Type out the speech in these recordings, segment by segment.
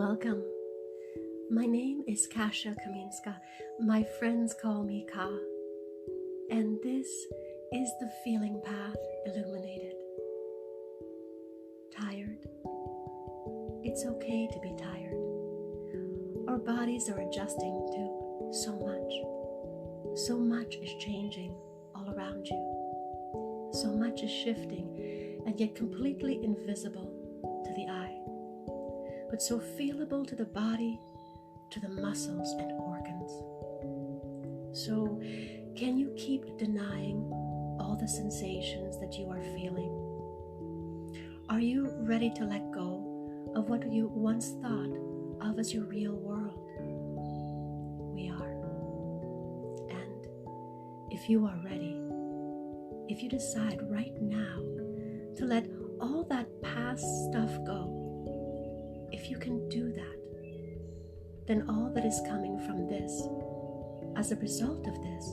Welcome. My name is Kasia Kaminska. My friends call me Ka. And this is the feeling path illuminated. Tired? It's okay to be tired. Our bodies are adjusting to so much. So much is changing all around you. So much is shifting and yet completely invisible to the eye, but so feelable to the body, to the muscles and organs. So, can you keep denying all the sensations that you are feeling? Are you ready to let go of what you once thought of as your real world? We are. And if you are ready, if you decide right now to let all that past stuff go, if you can do that, then all that is coming from this, as a result of this,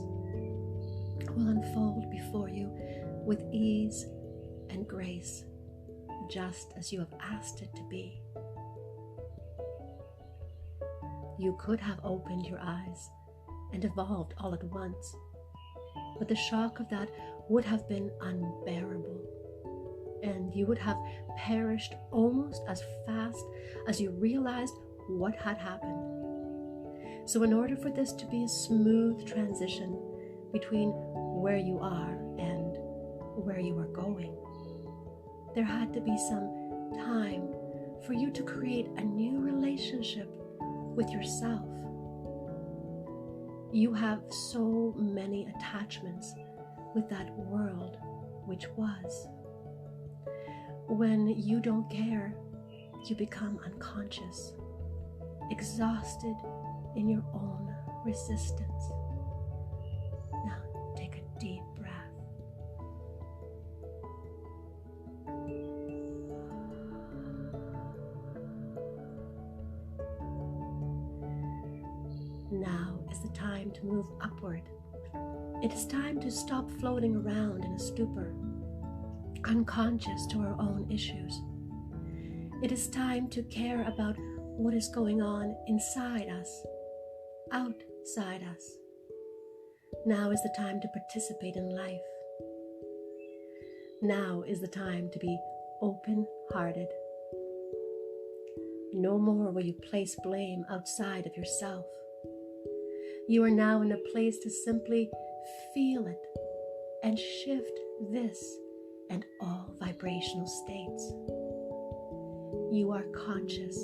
will unfold before you with ease and grace, just as you have asked it to be. You could have opened your eyes and evolved all at once, but the shock of that would have been unbearable, and you would have perished almost as fast as you realized what had happened. So in order for this to be a smooth transition between where you are and where you are going, there had to be some time for you to create a new relationship with yourself. You have so many attachments with that world which was. When you don't care, you become unconscious, exhausted in your own resistance. Now take a deep breath. Now is the time to move upward. It is time to stop floating around in a stupor, unconscious to our own issues. It is time to care about what is going on inside us, outside us. Now is the time to participate in life. Now is the time to be open-hearted. No more will you place blame outside of yourself. You are now in a place to simply feel it and shift this and all vibrational states. You are conscious.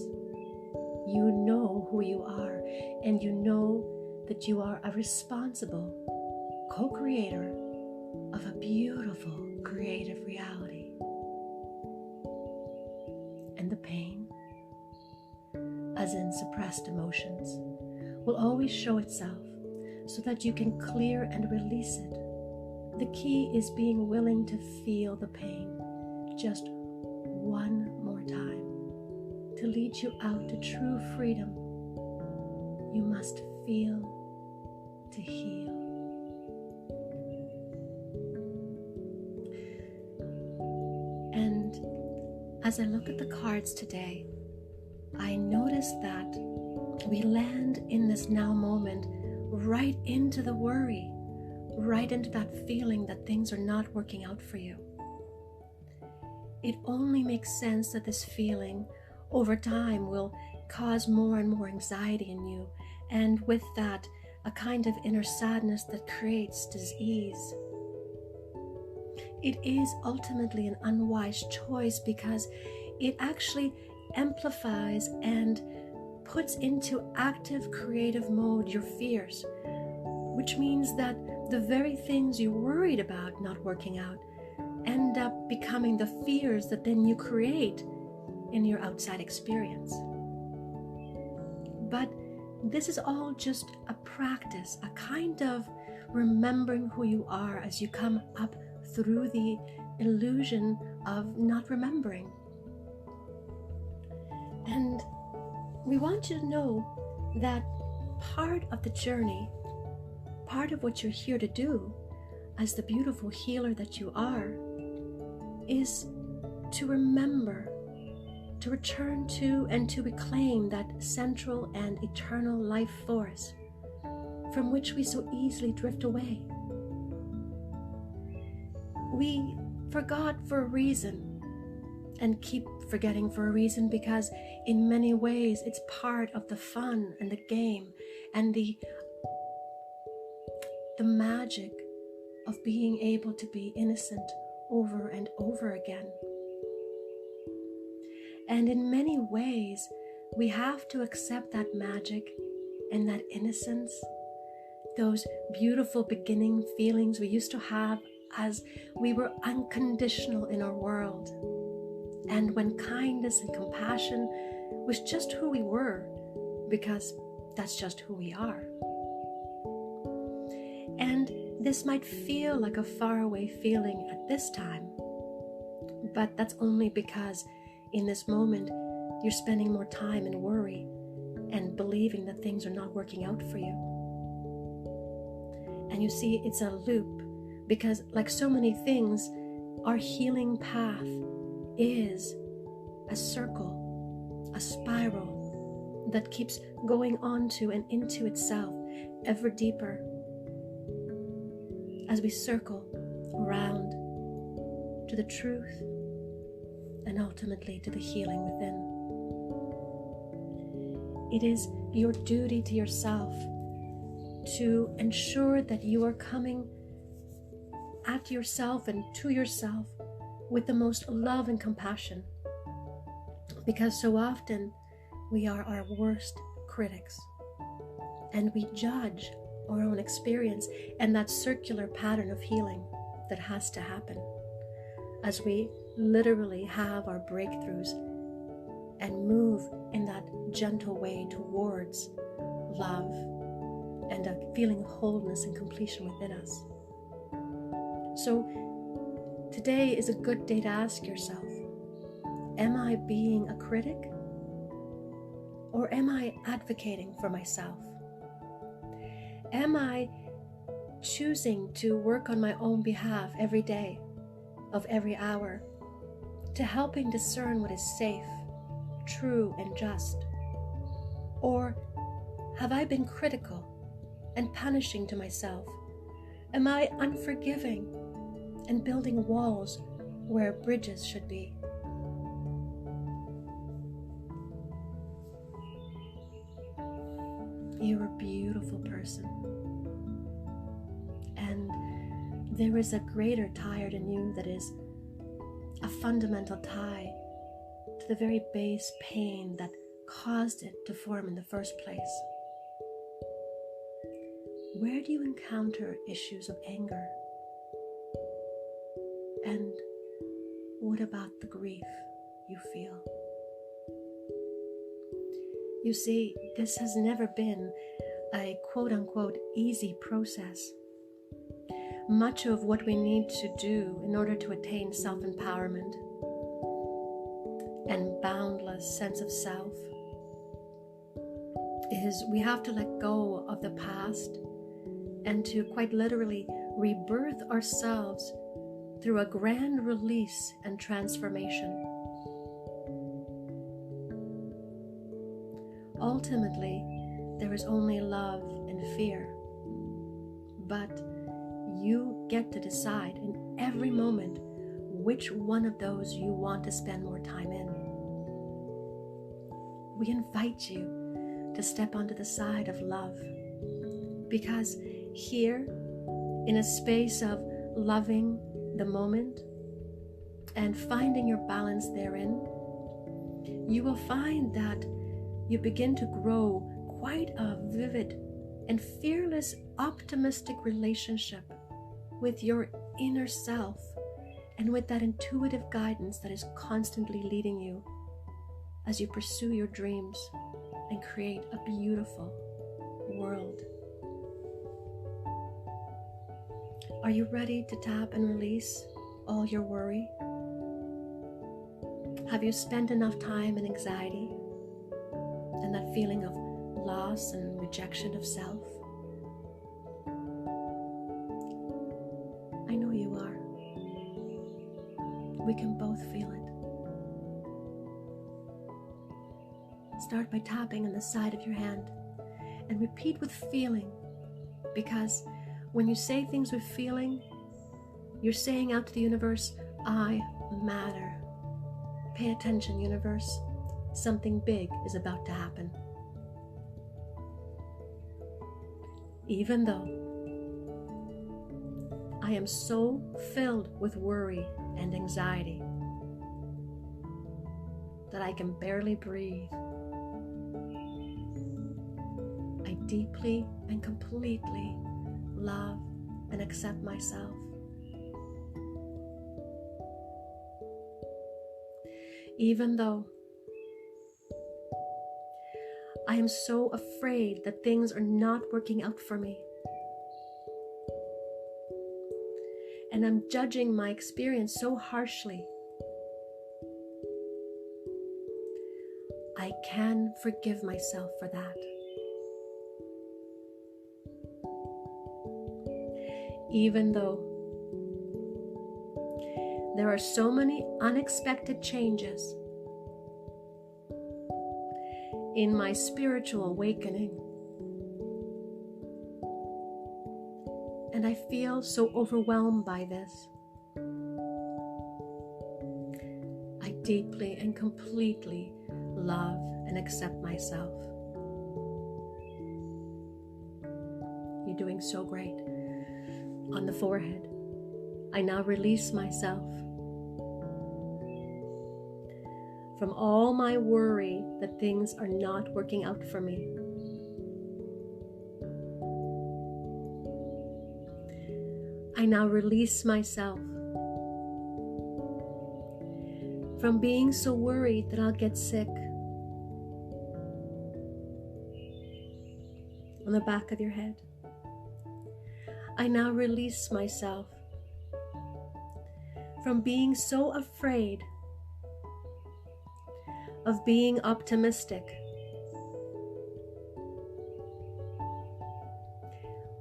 You know who you are, and you know that you are a responsible co-creator of a beautiful creative reality. And the pain, as in suppressed emotions, will always show itself so that you can clear and release it. The key is being willing to feel the pain just one more time. To lead you out to true freedom, you must feel to heal. And as I look at the cards today, I notice that we land in this now moment right into the worry, right into that feeling that things are not working out for you. It only makes sense that this feeling over time will cause more and more anxiety in you, and with that, a kind of inner sadness that creates dis-ease. It is ultimately an unwise choice because it actually amplifies and puts into active creative mode your fears, which means that the very things you worried about not working out end up becoming the fears that then you create in your outside experience. But this is all just a practice, a kind of remembering who you are as you come up through the illusion of not remembering. And we want you to know that part of the journey, part of what you're here to do as the beautiful healer that you are, is to remember to return to and to reclaim that central and eternal life force from which we so easily drift away. We forgot for a reason and keep forgetting for a reason because in many ways it's part of the fun and the game and the magic of being able to be innocent over and over again. And in many ways, we have to accept that magic and that innocence, those beautiful beginning feelings we used to have as we were unconditional in our world. And when kindness and compassion was just who we were, because that's just who we are. And this might feel like a faraway feeling at this time, but that's only because in this moment you're spending more time in worry and believing that things are not working out for you. And you see, it's a loop, because like so many things, our healing path is a circle, a spiral that keeps going onto and into itself ever deeper as we circle around to the truth and ultimately to the healing within. It is your duty to yourself to ensure that you are coming at yourself and to yourself with the most love and compassion, because so often we are our worst critics and we judge our own experience and that circular pattern of healing that has to happen as we literally have our breakthroughs and move in that gentle way towards love and a feeling of wholeness and completion within us. So today is a good day to ask yourself, am I being a critic or am I advocating for myself? Am I choosing to work on my own behalf every day of every hour to helping discern what is safe, true, and just? Or have I been critical and punishing to myself? Am I unforgiving and building walls where bridges should be? You're a beautiful person, and there is a greater tired in you that is a fundamental tie to the very base pain that caused it to form in the first place. Where do you encounter issues of anger? And what about the grief you feel? You see, this has never been a quote-unquote easy process. Much of what we need to do in order to attain self-empowerment and boundless sense of self is we have to let go of the past and to quite literally rebirth ourselves through a grand release and transformation. Ultimately, there is only love and fear, but you get to decide in every moment which one of those you want to spend more time in. We invite you to step onto the side of love, because here, in a space of loving the moment and finding your balance therein, you will find that you begin to grow quite a vivid and fearless, optimistic relationship with your inner self and with that intuitive guidance that is constantly leading you as you pursue your dreams and create a beautiful world. Are you ready to tap and release all your worry? Have you spent enough time in anxiety and that feeling of loss and rejection of self? I know you are. We can both feel it. Start by tapping on the side of your hand and repeat with feeling, because when you say things with feeling, you're saying out to the universe, I matter. Pay attention, universe. Something big is about to happen. Even though I am so filled with worry and anxiety that I can barely breathe, I deeply and completely love and accept myself. Even though I am so afraid that things are not working out for me, and I'm judging my experience so harshly, I can forgive myself for that. Even though there are so many unexpected changes in my spiritual awakening, and I feel so overwhelmed by this, I deeply and completely love and accept myself. You're doing so great. On the forehead, I now release myself from all my worry that things are not working out for me. I now release myself from being so worried that I'll get sick. On the back of your head, I now release myself from being so afraid of being optimistic.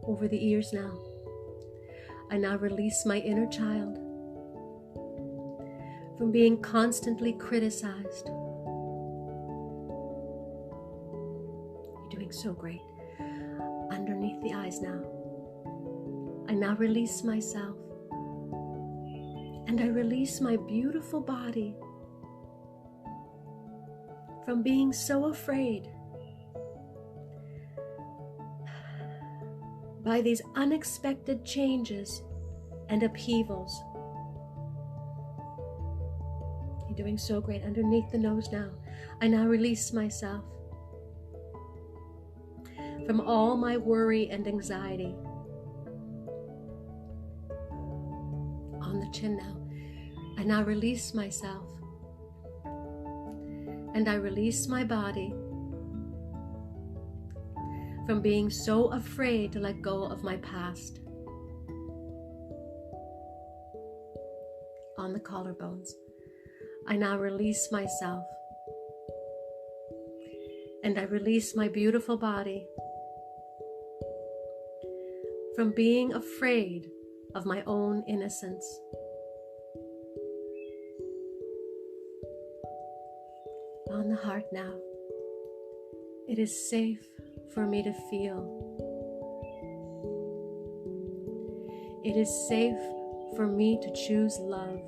Over the ears now, I now release my inner child from being constantly criticized. You're doing so great. Underneath the eyes now, I now release myself, and I release my beautiful body from being so afraid by these unexpected changes and upheavals. You're doing so great. Underneath the nose now, I now release myself from all my worry and anxiety. On the chin now, I now release myself, and I release my body from being so afraid to let go of my past. On the collarbones, I now release myself, and I release my beautiful body from being afraid of my own innocence. On the heart now, it is safe for me to feel. It is safe for me to choose love.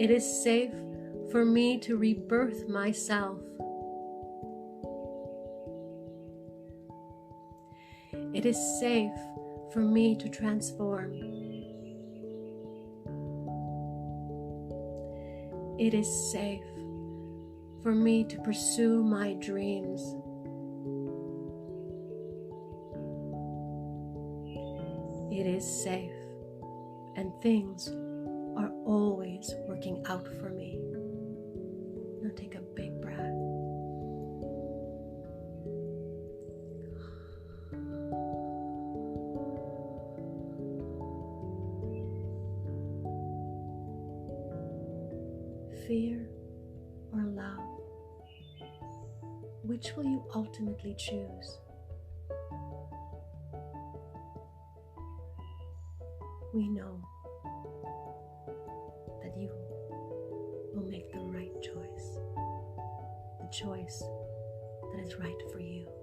It is safe for me to rebirth myself. It is safe for me to transform. It is safe for me to pursue my dreams. It is safe, and things are always working out for me. Now take a big breath. Fear or love? Which will you ultimately choose? We know that you will make the right choice. choice that is right for you.